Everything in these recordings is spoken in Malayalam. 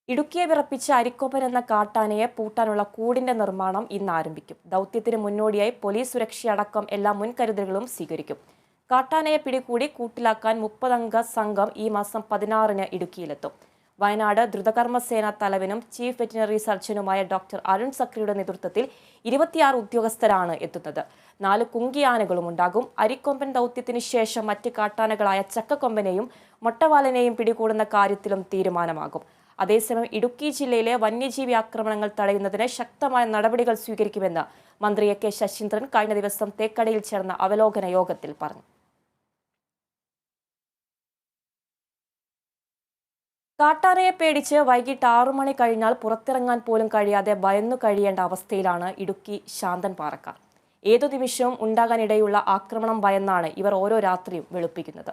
ഇടുക്കിയെ വിറപ്പിച്ച അരിക്കൊമ്പൻ എന്ന കാട്ടാനയെ പൂട്ടാനുള്ള കൂടിന്റെ നിർമ്മാണം ഇന്ന് ആരംഭിക്കും. ദൗത്യത്തിന് മുന്നോടിയായി പോലീസ് സുരക്ഷയടക്കം എല്ലാ മുൻകരുതലുകളും സ്വീകരിക്കും. കാട്ടാനയെ പിടികൂടി കൂട്ടിലാക്കാൻ 30 അംഗ സംഘം ഈ മാസം 16-ന് ഇടുക്കിയിലെത്തും. വയനാട് ദ്രുതകർമ്മസേന തലവനും ചീഫ് വെറ്റിനറി സർജനുമായ ഡോക്ടർ അരുൺ സക്രിയുടെ നേതൃത്വത്തിൽ 26 ഉദ്യോഗസ്ഥരാണ് എത്തുന്നത്. 4 കുങ്കിയാനകളും ഉണ്ടാകും. അരിക്കൊമ്പൻ ദൗത്യത്തിന് ശേഷം മറ്റ് കാട്ടാനകളായ ചക്കക്കൊമ്പനെയും മൊട്ടവാലനെയും പിടികൂടുന്ന കാര്യത്തിലും തീരുമാനമാകും. അതേസമയം ഇടുക്കി ജില്ലയിലെ വന്യജീവി ആക്രമണങ്ങൾ തടയുന്നതിന് ശക്തമായ നടപടികൾ സ്വീകരിക്കുമെന്ന് മന്ത്രി എ കെ ശശീന്ദ്രൻ കഴിഞ്ഞ ദിവസം തേക്കടയിൽ ചേർന്ന അവലോകന യോഗത്തിൽ പറഞ്ഞു. കാട്ടാനയെ പേടിച്ച് വൈകിട്ട് 6 മണി കഴിഞ്ഞാൽ പുറത്തിറങ്ങാൻ പോലും കഴിയാതെ ഭയന്നു കഴിയേണ്ട അവസ്ഥയിലാണ് ഇടുക്കി ശാന്തൻ പാറക്കാർ. ഏതു നിമിഷവും ഉണ്ടാകാനിടയുള്ള ആക്രമണം ഭയന്നാണ് ഇവർ ഓരോ രാത്രിയും വെളുപ്പിക്കുന്നത്.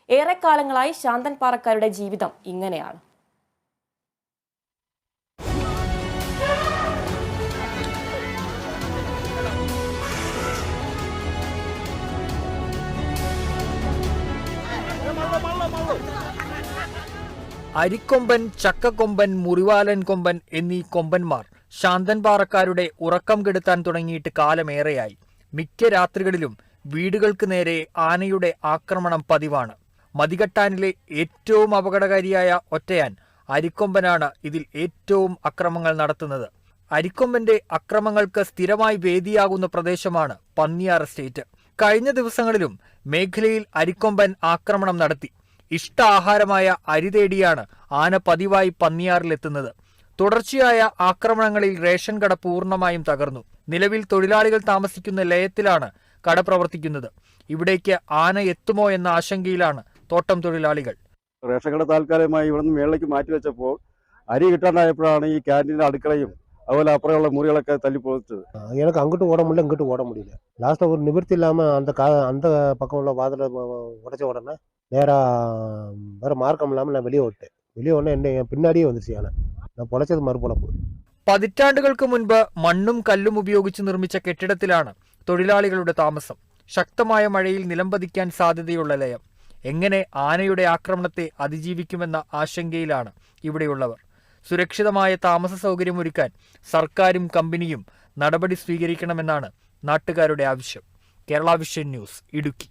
ഏറെക്കാലങ്ങളായി ശാന്തൻ പാറക്കാരുടെ ജീവിതം ഇങ്ങനെയാണ്. അരിക്കൊമ്പൻ, ചക്കക്കൊമ്പൻ, മുറിവാലൻ കൊമ്പൻ എന്നീ കൊമ്പന്മാർ ശാന്തൻ പാറക്കാരുടെ ഉറക്കം കെടുത്താൻ തുടങ്ങിയിട്ട് കാലമേറെയായി. മിക്ക രാത്രികളിലും വീടുകൾക്ക് നേരെ ആനയുടെ ആക്രമണം പതിവാണ്. മതികെട്ടാനിലെ ഏറ്റവും അപകടകാരിയായ ഒറ്റയാൻ അരിക്കൊമ്പനാണ് ഇതിൽ ഏറ്റവും അക്രമങ്ങൾ നടത്തുന്നത്. അരിക്കൊമ്പന്റെ അക്രമങ്ങൾക്ക് സ്ഥിരമായി വേദിയാകുന്ന പ്രദേശമാണ് പന്നിയാർ എസ്റ്റേറ്റ്. കഴിഞ്ഞ ദിവസങ്ങളിലും മേഖലയിൽ അരിക്കൊമ്പൻ ആക്രമണം നടത്തി. ഇഷ്ട ആഹാരമായ അരി തേടിയാണ് ആന പതിവായി പന്നിയാറിലെത്തുന്നത്. തുടർച്ചയായ ആക്രമണങ്ങളിൽ റേഷൻ കട പൂർണ്ണമായും തകർന്നു. നിലവിൽ തൊഴിലാളികൾ താമസിക്കുന്ന ലയത്തിലാണ് കട പ്രവർത്തിക്കുന്നത്. ഇവിടേക്ക് ആന എത്തുമോ എന്ന ആശങ്കയിലാണ് തോട്ടം തൊഴിലാളികൾ. റേഷൻ കട താൽക്കാലികമായി ഇവിടെ നിന്ന് മേളിലേക്ക് മാറ്റിവെച്ചപ്പോൾ അരി കിട്ടാണ്ടായപ്പോഴാണ് ഈ ക്യാൻറ്റീൻ്റെ അടുക്കളയും അതുപോലെ അപ്പുറമുള്ള മുറികളൊക്കെ തല്ലിപ്പോച്ചത്. எனக்கு அங்கிட்டு ஓட முடியல, இங்கிட்டு ஓட முடியல. லாஸ்ட்டாக ஒரு நிவர்த்தி இல்லாமல் அந்த பக்கம் உள்ள வாதில் உடச்ச உடனே நேராக வேறு மார்க்கம் இல்லாமல் நான் வெளியே விட்டேன். வெளியே உடனே என் பின்னாடியே வந்துச்சு யானை. நான் പൊളച്ചത് മറുപൊളപ്പ്. പതിറ്റാണ്ടുകൾക്ക് മുൻപ് മണ്ണും കല്ലും ഉപയോഗിച്ച് നിർമ്മിച്ച കെട്ടിടത്തിലാണ് തൊഴിലാളികളുടെ താമസം. ശക്തമായ മഴയിൽ നിലംപതിക്കാൻ സാധ്യതയുള്ള ലയം. എങ്ങനെ ആനയുടെ ആക്രമണത്തെ അതിജീവിക്കുമെന്ന ആശങ്കയിലാണ് ഇവിടെയുള്ളവർ. സുരക്ഷിതമായ താമസ സൗകര്യമൊരുക്കാൻ സർക്കാരും കമ്പനിയും നടപടി സ്വീകരിക്കണമെന്നാണ് നാട്ടുകാരുടെ ആവശ്യം. Kerala vision news, Idukki.